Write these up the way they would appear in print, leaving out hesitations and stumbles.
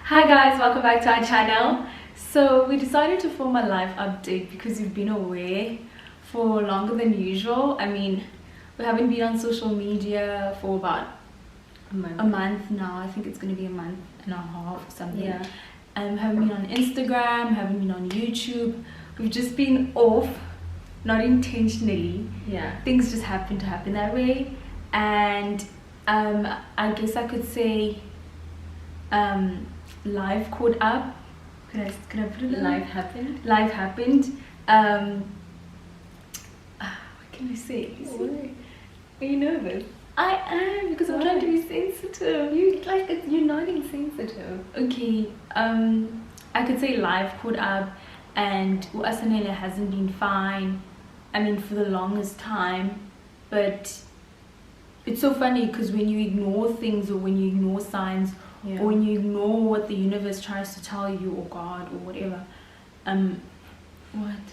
Hi guys, welcome back to our channel. So we decided to film a live update because we've been away for longer than usual. I mean, we haven't been on social media for about a month now. I think it's going to be a month and a half or something. Yeah. Haven't been on Instagram, haven't been on YouTube. We've just been off, not intentionally. Yeah. Things just happen to happen that way. And I guess I could say life caught up. Could I put it? Life happened. Life happened. What can I say? Are you nervous? I am, because I'm trying to be sensitive. You're not insensitive. Okay. I could say life caught up, and Uasanele hasn't been fine. I mean, for the longest time, but it's so funny because when you ignore things, or when you ignore signs, Yeah. or when you ignore what the universe tries to tell you, or God, or whatever, what?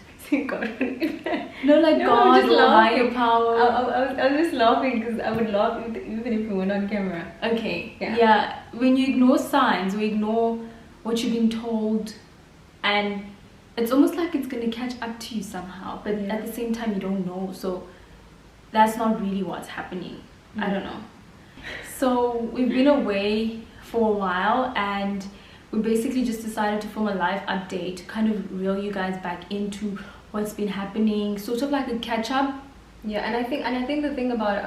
God. No, like No, God just or laughing. higher power. I was just laughing because I would laugh even if we weren't on camera. Okay. Yeah. Yeah. When you ignore signs, or ignore what you're being told, and it's almost like it's gonna catch up to you somehow, but Yeah. at the same time you don't know. So that's not really what's happening. I don't know. So we've been away for a while, and we basically just decided to film a live update to kind of reel you guys back into what's been happening, sort of like a catch up. Yeah, and I think the thing about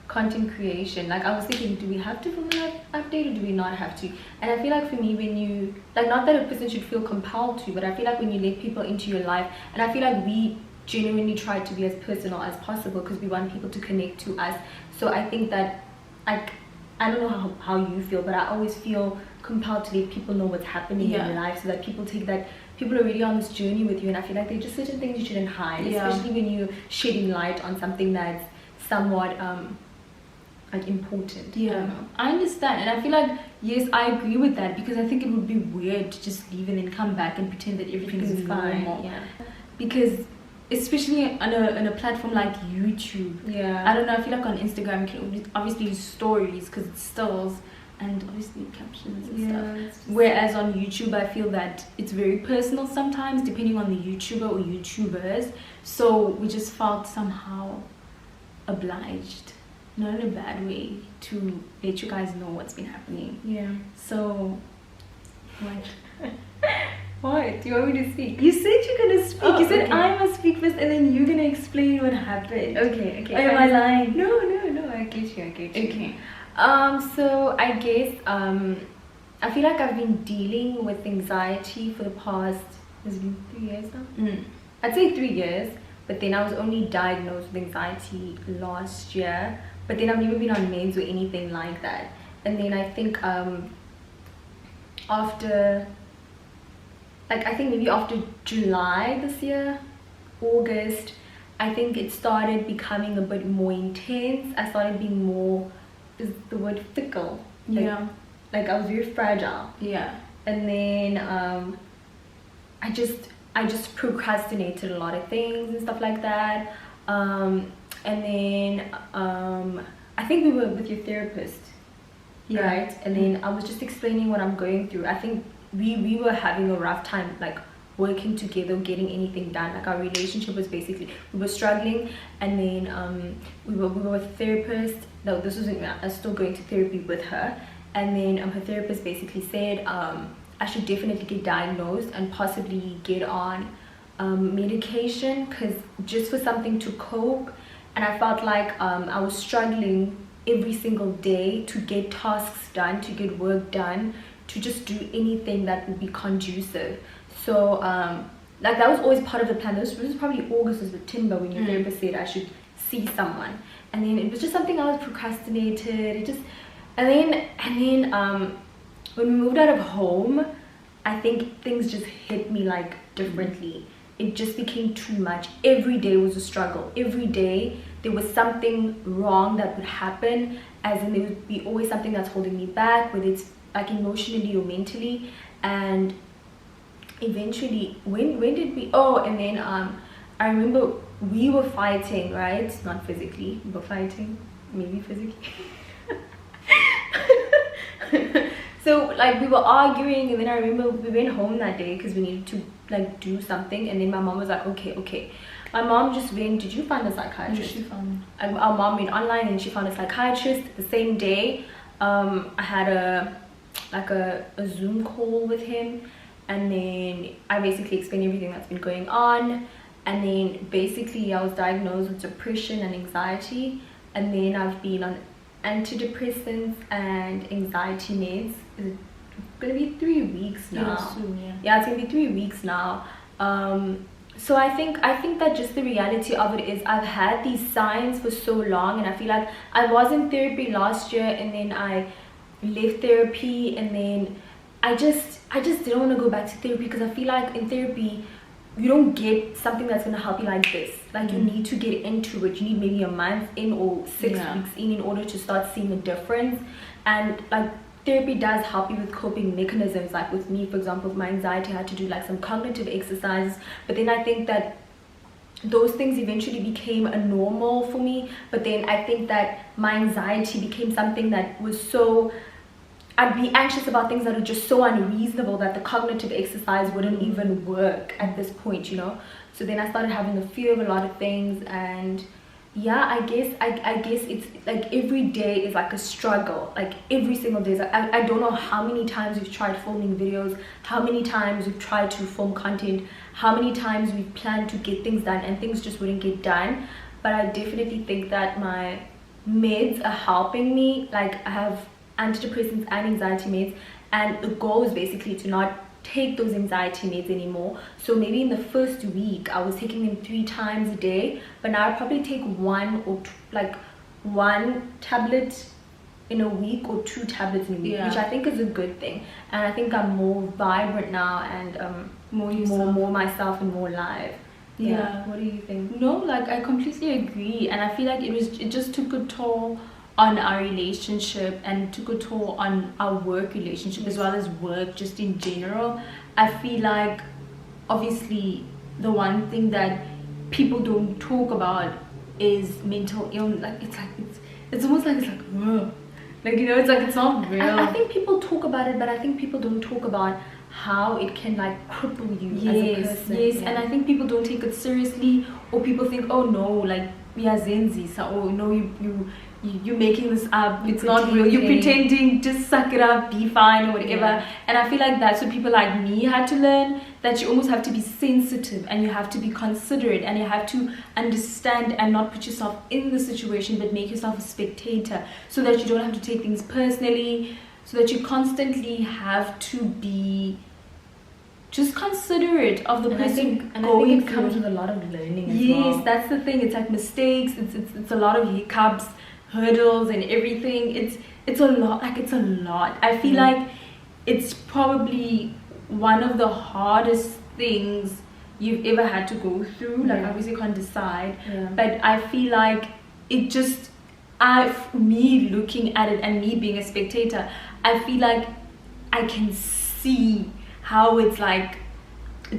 content creation, like I was thinking, do we have to film an update or do we not have to? And I feel like for me, when you not that a person should feel compelled to, but I feel like when you let people into your life, and I feel like we genuinely try to be as personal as possible because we want people to connect to us. So I think that I don't know how you feel, but I always feel compelled to let people know what's happening in your life, so that people take that people are already on this journey with you, and I feel like there are just certain things you shouldn't hide, especially when you're shedding light on something that's somewhat like important. I understand, and I feel like, yes, I agree with that, because I think it would be weird to just leave and then come back and pretend that everything is fine. normal. Yeah. Because especially on a platform like YouTube, I don't know, I feel like on Instagram you can obviously use stories because it's stills and obviously captions and stuff. Whereas on YouTube, I feel that it's very personal sometimes, depending on the YouTuber or YouTubers. So we just felt somehow obliged, not in a bad way, to let you guys know what's been happening. Yeah. So, what? What? Do you want me to speak? You said you're gonna speak. Oh, You said okay. I must speak first, and then you're gonna explain what happened. Okay. Or am I lying? No. I get you. Okay. So I guess I feel like I've been dealing with anxiety for the past, has it been 3 years now? I'd say 3 years, but then I was only diagnosed with anxiety last year. But then I've never been on meds or anything like that. And then I think maybe after July this year, August, I think it started becoming a bit more intense. I started being more, is the word fickle? Like I was very fragile. Yeah. And then I just procrastinated a lot of things and stuff like that. And then I think we were with your therapist, right? And then I was just explaining what I'm going through. I think we were having a rough time, like working together, getting anything done. Like our relationship was basically, we were struggling, and then we were with a therapist. No, this wasn't, I was still going to therapy with her, and then her therapist basically said I should definitely get diagnosed and possibly get on medication, because just for something to cope. And I felt like I was struggling every single day to get tasks done, to get work done, to just do anything that would be conducive. So like that was always part of the plan. This was probably August or September when your therapist said I should see someone, and then it was just something I was procrastinated. And then when we moved out of home, I think things just hit me like differently. It just became too much. Every day was a struggle. Every day there was something wrong that would happen, as in there would be always something that's holding me back, whether it's like emotionally or mentally. And eventually, when did we, and then I remember we were fighting, right? Not physically, we were fighting, maybe physically. So like we were arguing, and then I remember we went home that day because we needed to like do something, and then my mom was like, okay. My mom just went, did you find a psychiatrist? She found. Our mom went online and she found a psychiatrist. The same day, I had a Zoom call with him, and then I basically explained everything that's been going on, and then basically I was diagnosed with depression and anxiety, and then I've been on antidepressants and anxiety meds. It's gonna be 3 weeks now. Yeah, soon, yeah, it's gonna be 3 weeks now. So I think that just the reality of it is I've had these signs for so long, and I feel like I was in therapy last year, and then I left therapy, and then I just didn't want to go back to therapy because I feel like in therapy you don't get something that's going to help you like this. Like you need to get into it. You need maybe a month in or 6 weeks in order to start seeing a difference. And like therapy does help you with coping mechanisms. Like with me, for example, with my anxiety, I had to do like some cognitive exercises, but then I think that those things eventually became a normal for me. But then I think that my anxiety became something that was so, I'd be anxious about things that are just so unreasonable that the cognitive exercise wouldn't even work at this point, you know. So then I started having a fear of a lot of things, and yeah, I guess it's like every day is like a struggle. Like every single day is like, I don't know how many times we've tried filming videos, how many times we've tried to film content, how many times we've planned to get things done and things just wouldn't get done. But I definitely think that my meds are helping me. Like I have antidepressants and anxiety meds, and the goal is basically to not take those anxiety meds anymore. So maybe in the first week I was taking them 3 times a day, but now I probably take one tablet in a week or 2 tablets in a week, which I think is a good thing. And I think I'm more vibrant now, and more myself and more live. Yeah. What do you think? No, like I completely agree, and I feel like it just took a toll on our relationship and took a toll on our work relationship as well as work just in general. I feel like obviously the one thing that people don't talk about is mental illness. Like it's almost like like, you know, it's like it's not real. I think people talk about it, but I think people don't talk about how it can like cripple you as a person. Yes, and I think people don't take it seriously, or people think, oh no, like yeah, Zenzi, so oh no, you're making this up, it's not real, you're pretending, just suck it up, be fine or whatever. And I feel like that's what people like me had to learn, that you almost have to be sensitive and you have to be considerate and you have to understand and not put yourself in the situation but make yourself a spectator, so that you don't have to take things personally, so that you constantly have to be just considerate of the person. And I think it comes with a lot of learning as well. Yes, that's the thing. It's like mistakes, it's a lot of hiccups, hurdles and everything. It's a lot. Like it's a lot. I feel like it's probably one of the hardest things you've ever had to go through. Like obviously can't decide, but I feel like it just, me looking at it and me being a spectator, I feel like I can see how it's like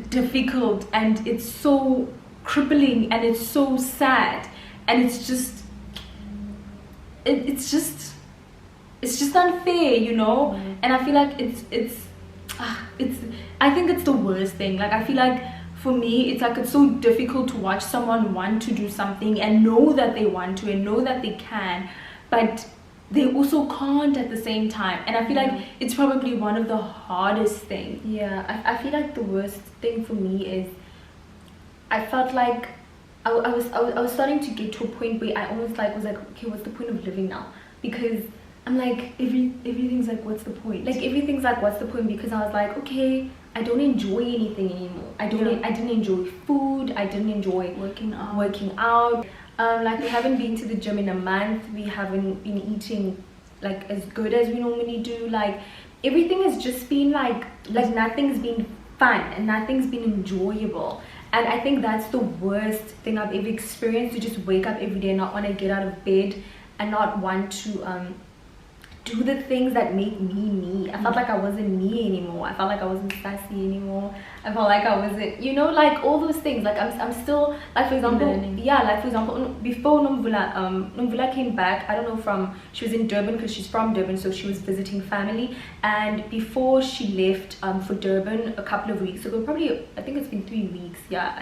difficult and it's so crippling and it's so sad, and it's just unfair, you know. And I feel like it's I think it's the worst thing. Like I feel like for me it's like it's so difficult to watch someone want to do something and know that they want to and know that they can, but they also can't at the same time. And I feel like it's probably one of the hardest things. I feel like the worst thing for me is I felt like I was starting to get to a point where I almost was like, okay, what's the point of living now? Because I'm like, everything's like, what's the point? Like everything's like, what's the point? Because I was like, okay, I don't enjoy anything anymore. I didn't enjoy food. I didn't enjoy working out. Like we haven't been to the gym in a month. We haven't been eating like as good as we normally do. Like everything has just been like nothing's been fun and nothing's been enjoyable. And I think that's the worst thing I've ever experienced, to just wake up every day and not want to get out of bed and not want to do the things that make me. I felt like I wasn't me anymore. I felt like I wasn't sassy anymore. I felt like I wasn't, you know, like all those things. Like I'm still, like for example, before Nomvula came back, I don't know, she was in Durban because she's from Durban, so she was visiting family. And before she left for Durban a couple of weeks ago, probably, I think it's been 3 weeks. Yeah,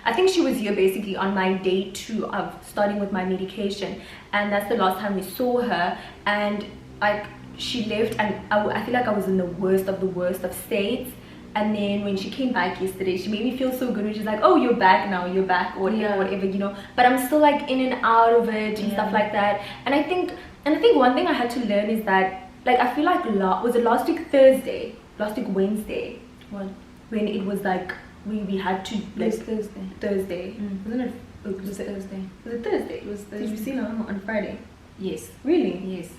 I think she was here basically on my day 2 of starting with my medication, and that's the last time we saw her. And like she left, and I feel like I was in the worst of states. And then when she came back yesterday, she made me feel so good. She's like, oh, you're back now, you're back, or whatever, you know. But I'm still like in and out of it and stuff like that. And I think one thing I had to learn is that, like, I feel like was it last week Wednesday, when it was like we had to, like, Thursday. Wasn't it? Was it Thursday? Was it Thursday? It was Thursday. Did you see her on Friday? Yes. Really? Yes.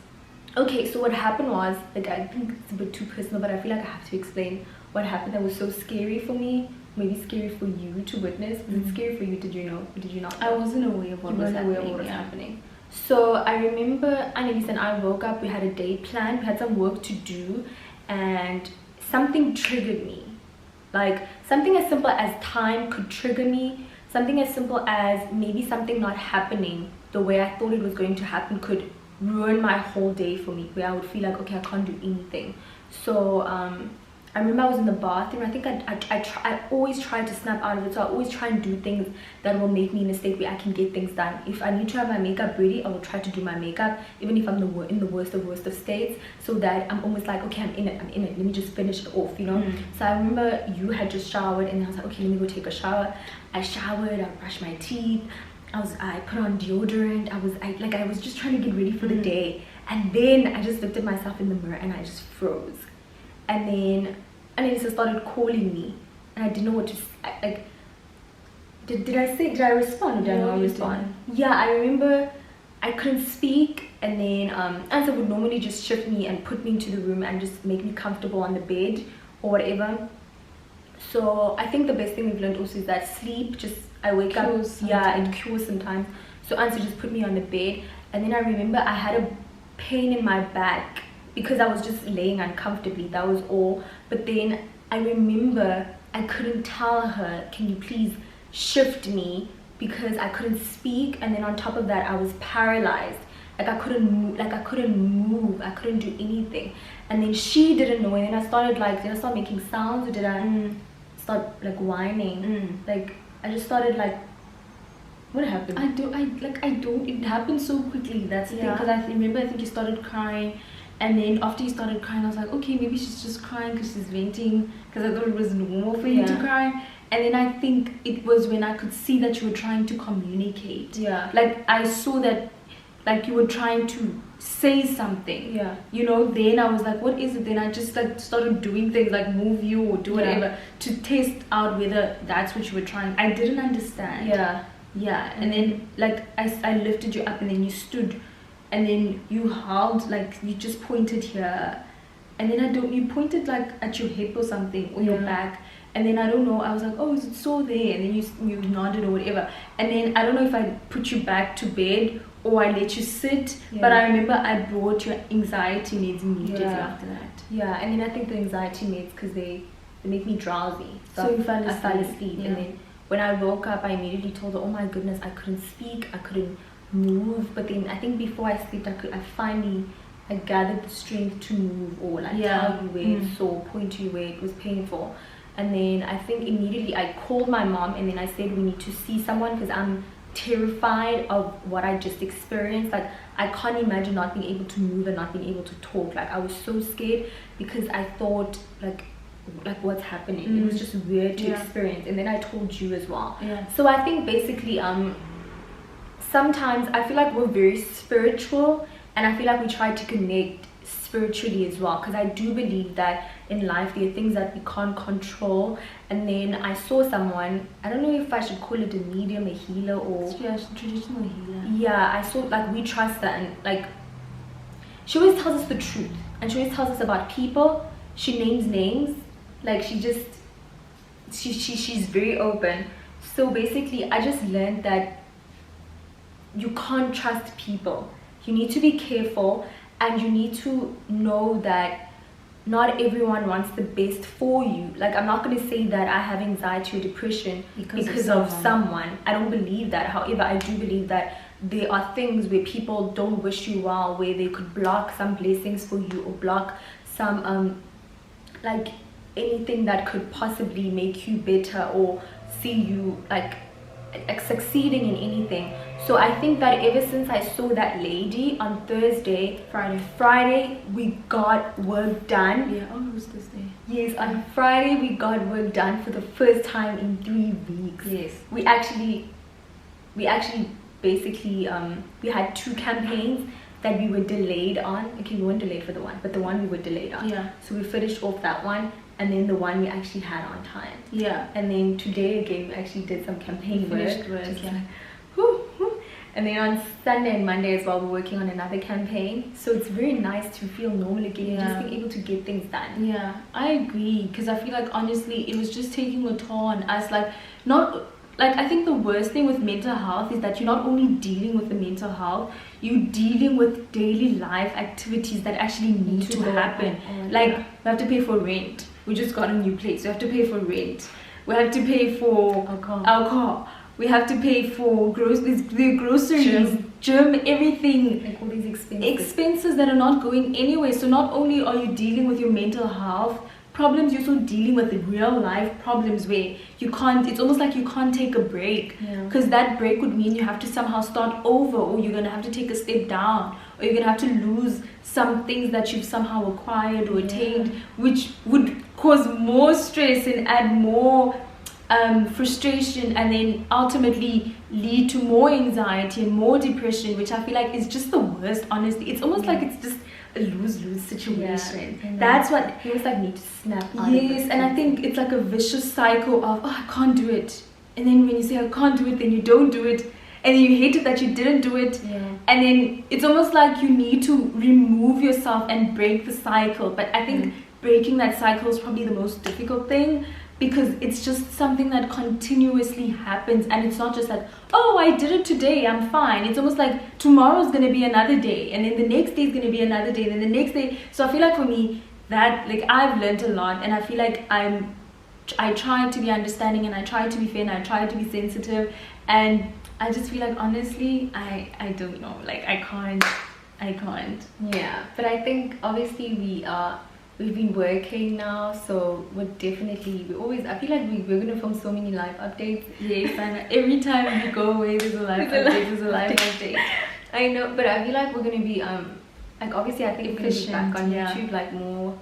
Okay, so what happened was, like, I think it's a bit too personal, but I feel like I have to explain what happened that was so scary for me. Maybe scary for you to witness. Was it scary for you? Did you know? Or did you not know? I wasn't aware of what was happening. So I remember Annalise and I woke up, we had a day planned, we had some work to do, and something triggered me. Like, something as simple as time could trigger me. Something as simple as maybe something not happening the way I thought it was going to happen could ruin my whole day for me, where I would feel like, okay, I can't do anything. So I remember I was in the bathroom. I think I always try to snap out of it, so I always try and do things that will make me in a state where I can get things done. If I need to have my makeup ready, I will try to do my makeup, even if I'm in the worst of states, so that I'm almost like, okay, I'm in it, let me just finish it off, you know. So I remember you had just showered, and I was like, okay, let me go take a shower. I showered, I brushed my teeth, I put on deodorant, I was just trying to get ready for the day. And then I just looked at myself in the mirror and I just froze. And then Annalisa started calling me, and I didn't know what to say. Like, did I respond, or did I not respond? Yeah, I remember I couldn't speak, and then Ansa would normally just shift me and put me into the room and just make me comfortable on the bed or whatever. So I think the best thing we've learned also is that sleep, I wake up, it cures sometimes. So Ansa just put me on the bed, and then I remember I had a pain in my back because I was just laying uncomfortably, that was all. But then I remember I couldn't tell her, can you please shift me, because I couldn't speak, and then on top of that I was paralyzed. Like I couldn't move, I couldn't do anything. And then she didn't know, and then I started like, did I start making sounds, or did I start like whining? Like I just started like, what happened? I don't, it happened so quickly, that's the thing, because I think you started crying. And then after you started crying, I was like, okay, maybe she's just crying because she's venting, because I thought it was normal for you to cry. And then I think it was when I could see that you were trying to communicate. Yeah. Like I saw that, like you were trying to say something. Yeah. You know, then I was like, what is it? Then I just like started doing things like move you or do whatever to test out whether that's what you were trying. I didn't understand. Yeah. Yeah. And then like I lifted you up, and then you stood. And then you howled, like you just pointed here, and then you pointed like at your hip or something, or your back, and then I don't know, I was like, oh, is it so there? And then you nodded or whatever, and then I don't know if I put you back to bed or I let you sit, but I remember I brought your anxiety meds immediately after that. Yeah, and then I think the anxiety meds, because they make me drowsy, so you fell asleep. And then when I woke up, I immediately told her, oh my goodness, I couldn't speak, I couldn't move. But then I think before I slept, I gathered the strength to move, or like tell you where it's sore, point to you where it was painful. And then I think immediately I called my mom, and then I said we need to see someone, because I'm terrified of what I just experienced. Like I can't imagine not being able to move and not being able to talk. Like I was so scared, because I thought like what's happening. It was just weird to experience. And then I told you as well. So I think basically sometimes I feel like we're very spiritual, and I feel like we try to connect spiritually as well, because I do believe that in life there are things that we can't control. And then I saw someone, I don't know if I should call it a medium, a healer, or traditional healer. Yeah, I saw, like, we trust that, and like she always tells us the truth, and she always tells us about people. She names names, like she's very open. So basically I just learned that you can't trust people. You need to be careful, and you need to know that not everyone wants the best for you. Like, I'm not going to say that I have anxiety or depression because of someone. I don't believe that. However, I do believe that there are things where people don't wish you well, where they could block some blessings for you, or block some like anything that could possibly make you better or see you like succeeding in anything. So I think that ever since I saw that lady on Friday we got work done. Yeah, oh, it was this day. Yes, on Friday we got work done for the first time in 3 weeks. Yes, we actually basically we had 2 campaigns that we were delayed on. Okay, we weren't delayed for the one, but the one we were delayed on. Yeah. So we finished off that one, and then the one we actually had on time. Yeah. And then today again we actually did some campaign work. Yeah. And then on Sunday and Monday as well, we're working on another campaign. So it's very nice to feel normal again, just being able to get things done. Yeah, I agree, because I feel like honestly it was just taking a toll on us. Like, not like, I think the worst thing with mental health is that you're not only dealing with the mental health, you're dealing with daily life activities that actually need to happen. Like, we have to pay for rent. We just got a new place. We have to pay for rent. We have to pay for our car. We have to pay for the groceries, gym, everything. Like all these expenses that are not going anywhere. So not only are you dealing with your mental health problems, you're also dealing with the real life problems where you can't, it's almost like you can't take a break, because that break would mean you have to somehow start over, or you're gonna have to take a step down, or you're gonna have to lose some things that you've somehow acquired or attained, which would cause more stress and add more frustration, and then ultimately lead to more anxiety and more depression, which I feel like is just the worst. Honestly, it's almost like it's just a lose-lose situation. That's what he was like, need to snap out. Yes, and I think it's like a vicious cycle of, oh, I can't do it, and then when you say I can't do it, then you don't do it, and then you hate it that you didn't do it, and then it's almost like you need to remove yourself and break the cycle. But I think breaking that cycle is probably the most difficult thing, because it's just something that continuously happens, and it's not just like, oh, I did it today, I'm fine. It's almost like tomorrow's gonna be another day, and then the next day is gonna be another day, and then the next day. So I feel like for me, that, like, I've learned a lot, and I feel like I try to be understanding, and I try to be fair, and I try to be sensitive, and I just feel like, honestly, I don't know, like, I can't. Yeah, but I think obviously we've been working now, so I feel like we're gonna film so many live updates. Yes, and every time we go away, there's a live update. I know, but I feel like we're gonna be like, obviously I think we're gonna be back on YouTube like more,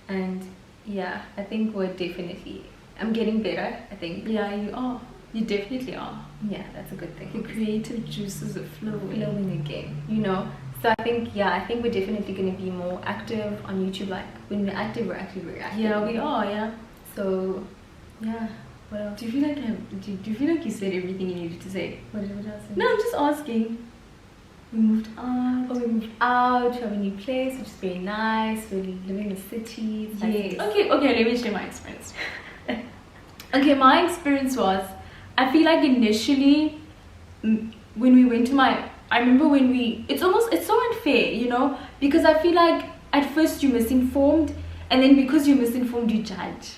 and yeah, I think I'm getting better, I think. Yeah, you are. You definitely are. Yeah, that's a good thing. The creative juices are flowing again, you know. So I think we're definitely going to be more active on YouTube. Like, when we're active, we're actually very active. Yeah, we are. Yeah. So yeah. What else? Do you feel like you said everything you needed to say? What else? No, I'm just asking. We moved out. Oh, we moved out to have a new place, which is very nice. We're living in the city. Yes. Okay, let me share my experience. Okay, my experience was, I feel like initially, when we went to I remember it's so unfair, you know, because I feel like at first you're misinformed, and then because you're misinformed, you judge.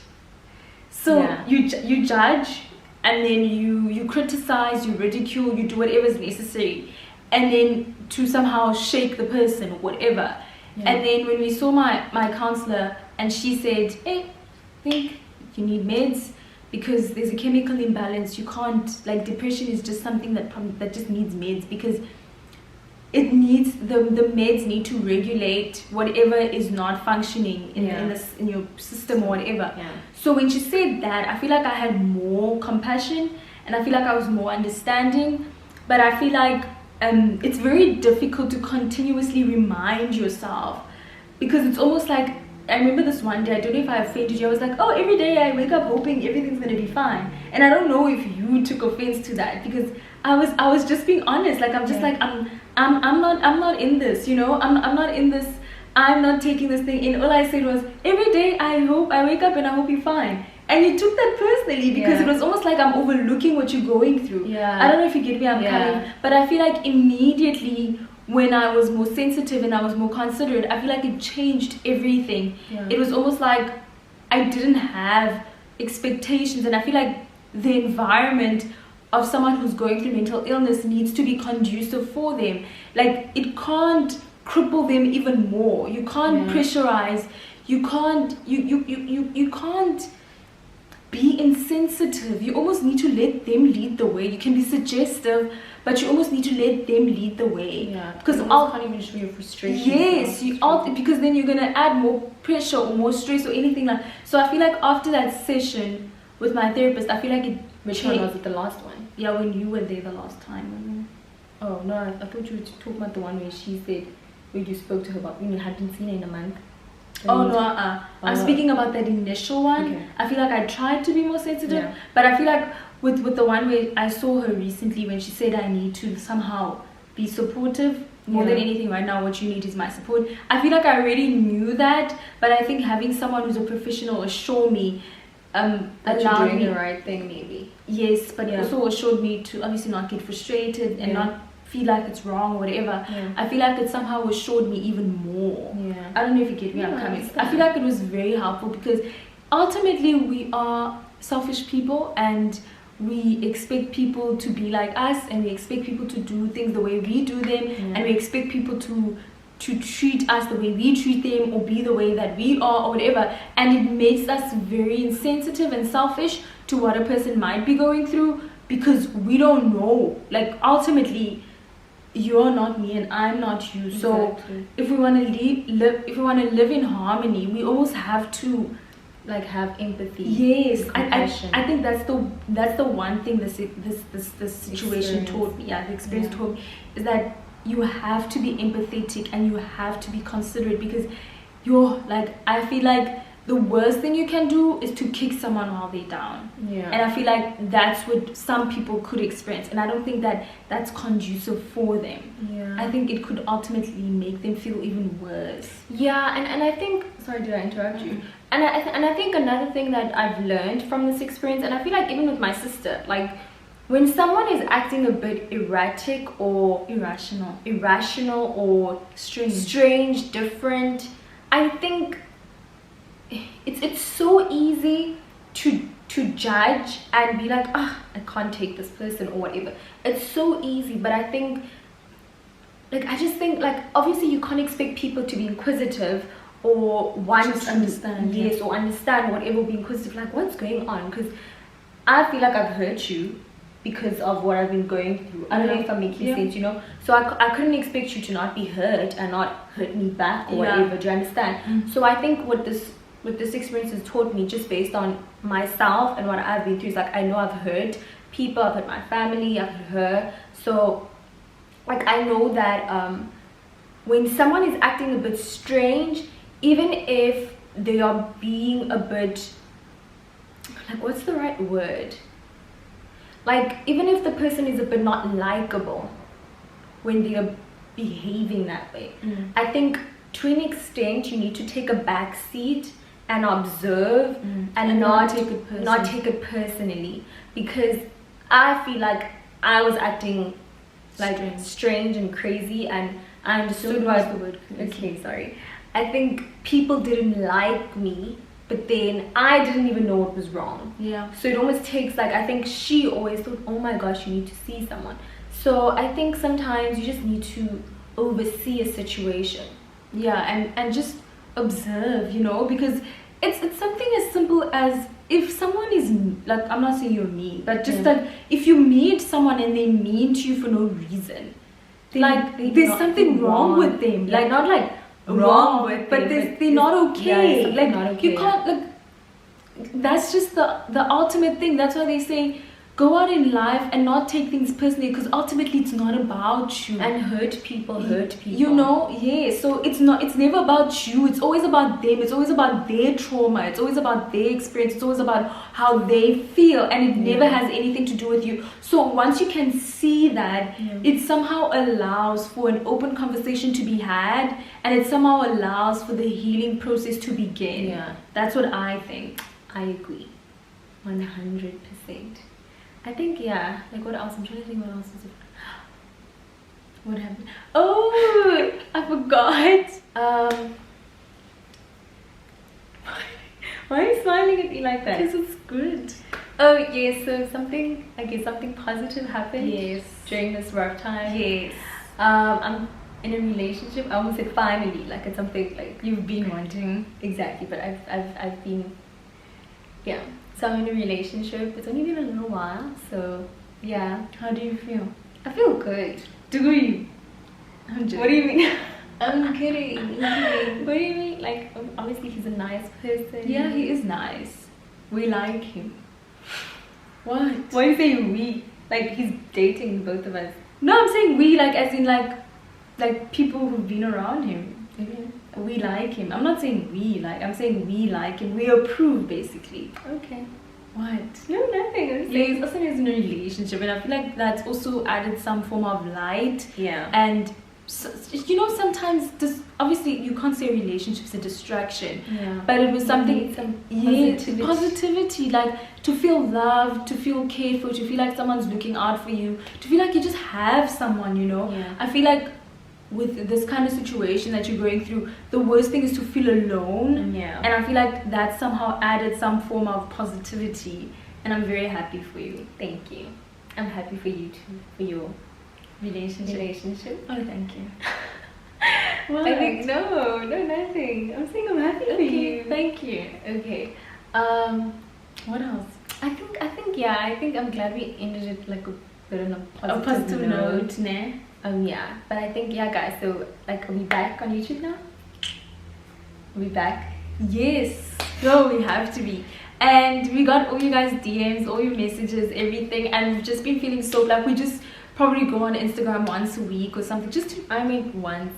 So you judge, and then you criticize, you ridicule, you do whatever is necessary, and then to somehow shake the person or whatever. And then when we saw my counselor, and she said, hey, I think you need meds, because there's a chemical imbalance. You can't, like, depression is just something that just needs meds, because it needs the meds need to regulate whatever is not functioning in your system or whatever. So when she said that, I feel like I had more compassion, and I feel like I was more understanding. But I feel like it's very difficult to continuously remind yourself, because it's almost like, I remember this one day, I don't know if I offended you, I was like, oh, every day I wake up hoping everything's gonna be fine. And I don't know if you took offense to that, because I was just being honest. Like, I'm just like, I'm not in this, you know, I'm not in this, I'm not taking this thing in. All I said was, every day I wake up and I hope you're fine. And you took that personally, because it was almost like I'm overlooking what you're going through. I don't know if you get me, I'm coming, but I feel like immediately when I was more sensitive and I was more considerate, I feel like it changed everything. It was almost like I didn't have expectations, and I feel like the environment of someone who's going through mental illness needs to be conducive for them. Like, it can't cripple them even more. You can't pressurize. You can't you can't be insensitive. You almost need to let them lead the way. You can be suggestive, but you almost need to let them lead the way. Because you can't even show your frustration. Yes, because then you're gonna add more pressure or more stress or anything like. So I feel like after that session with my therapist, I feel like it. Which one was it? The last one? Yeah, when you were there the last time. Oh no, I thought you were talking about the one where she said where you spoke to her about when you hadn't seen her in a month. Oh no, I'm speaking about that initial one. Okay. I feel like I tried to be more sensitive, but I feel like with the one where I saw her recently when she said I need to somehow be supportive more than anything right now, what you need is my support. I feel like I already knew that, but I think having someone who's a professional assure me that you're doing the right thing, maybe. Yes, but also assured me to obviously not get frustrated and not feel like it's wrong or whatever. I feel like it somehow assured me even more. I don't know if you get where I'm coming. I feel like it was very helpful because ultimately we are selfish people and we expect people to be like us, and we expect people to do things the way we do them, and we expect people to treat us the way we treat them or be the way that we are or whatever, and it makes us very insensitive and selfish to what a person might be going through because we don't know. Like, ultimately you're not me and I'm not you. So if we want to live in harmony, we almost have to like have empathy. Yes, I think that's the one thing this situation taught me. The experience taught me is that you have to be empathetic and you have to be considerate, because you're like, I feel like the worst thing you can do is to kick someone while they're down. And I feel like that's what some people could experience, and I don't think that that's conducive for them. I think it could ultimately make them feel even worse. And I think, sorry, did I interrupt you? And I think another thing that I've learned from this experience, and I feel like even with my sister, like when someone is acting a bit erratic or irrational or strange, different, I think it's so easy to judge and be like, I can't take this person or whatever. It's so easy, but I think, like, I just think, like, obviously you can't expect people to be inquisitive or want to understand or understand whatever, be inquisitive, like, what's going on, because I feel like I've hurt you because of what I've been going through. I don't know if I'm making sense, you know. So I couldn't expect you to not be hurt and not hurt me back or whatever. Do you understand? So I think what this experience has taught me, just based on myself and what I've been through, is like, I know I've hurt people, I've hurt my family, I've hurt her. So like, I know that when someone is acting a bit strange, even if they are being a bit, like, what's the right word, like, even if the person is a bit not likable when they are behaving that way, I think to an extent you need to take a back seat and observe and not take it personally, because I feel like I was acting like strange and crazy, and I understood why the word crazy. Okay, sorry. I think people didn't like me, but then I didn't even know what was wrong. So it almost takes, like, I think she always thought, oh my gosh, you need to see someone. So I think sometimes you just need to oversee a situation. And just observe, you know, because it's something as simple as, if someone is, like, I'm not saying you're mean, but just that if you meet someone and they mean to you for no reason, there's something wrong with them. Like, not like wrong with, but they're not okay. Like, not okay. You can't, like, that's just the ultimate thing. That's why they say, go out in life and not take things personally, because ultimately it's not about you. And hurt people, you know. So it's never about you, it's always about them, it's always about their trauma, it's always about their experience, it's always about how they feel, and it never has anything to do with you. So once you can see that, it somehow allows for an open conversation to be had, and it somehow allows for the healing process to begin. That's what I think. I agree 100%. I think, like, what else? I'm trying to think what else is it. What happened? Oh, I forgot. Why are you smiling at me like that? Because it's good. Oh yes, so something, I guess something positive happened. Yes. During this rough time. Yes. I'm in a relationship. I almost said finally, like it's something like You've been wanting. exactly, but I've been, yeah. So I'm in a relationship. It's only been a little while, so yeah. How do you feel? I feel good. Do you? I'm joking. What do you mean? I'm kidding. I'm kidding. What do you mean? Like obviously he's a nice person. Yeah, he is nice. We like him. What? Why do you say we? Like he's dating both of us. No, I'm saying we, like as in like people who've been around him. We like him. I'm not saying we like. I'm saying we like him. We approve, basically. Okay. What? No, nothing. I'm Yeah, saying he's also in a relationship, and I feel like that's also added some form of light. yeah. And so, sometimes this, obviously you can't say a relationship's a distraction, Yeah. but it was something. need some Yeah, positivity. positivity, like to feel loved, to feel cared for, to feel like someone's looking out for you, to feel like you just have someone. Yeah. I feel like with this kind of situation that you're going through, the worst thing is to feel alone. Yeah. And I feel like that somehow added some form of positivity, and I'm very happy for you. Thank you. I'm happy for you too, for your relationship. Oh, thank you. I think no, nothing. I'm saying I'm happy for Okay, you. thank you. Okay. What else? I think yeah. I think I'm glad we ended it like a bit on A positive note, ne? Yeah. But I think yeah, guys. So like, are we back on YouTube now? Are we back? Yes. No, we have to be. And we got all you guys' DMs, all your messages, everything, and we've just been feeling so like we just probably go on Instagram once a week or something, just to, I mean once.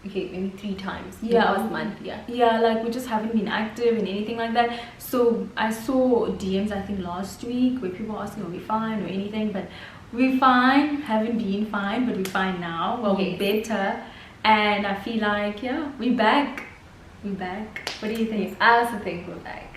Okay, maybe 3 times. Yeah. Last month. Yeah. yeah, like we just haven't been active and anything like that. So I saw DMs I think last week where people were asking are we fine or anything, but we're fine. Haven't been fine, but we're fine now. Well, Yes. we're better, and I feel like yeah, we're back. We're back. What do you think? Yes, I also think we're back.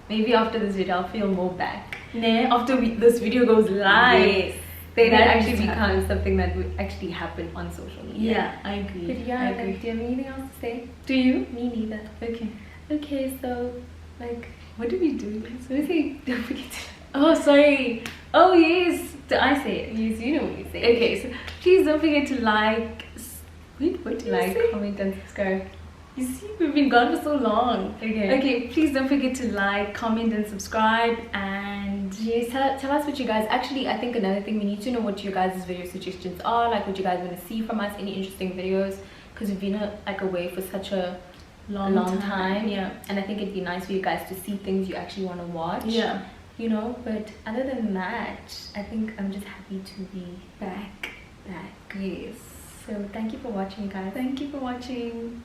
Maybe after this video, I'll feel more back. Nah, after this video goes live. Yes. Then it That actually needs to becomes something that would actually happen on social media. Yeah, I agree. But yeah, I like, agree. do you have anything else to say? Do you? Me neither. Okay. Okay, so like, What did we do? so we say don't forget to. Oh, sorry. Oh, yes. Did I say it? Yes, you know what you say. Okay, so please don't forget to like. Wait, what did you Like, say? comment, and subscribe. You see, we've been gone for so long. Okay. Okay, please don't forget to like, comment, and subscribe. And Yes, tell us what you guys. Actually, I think another thing, we need to know what your guys' video suggestions are. Like, what you guys want to see from us. Any interesting videos, because we've been away for such a long time. Yeah. And I think it'd be nice for you guys to see things you actually want to watch. Yeah. But other than that, I think I'm just happy to be Back. back. Yes. So thank you for watching, guys. Thank you for watching.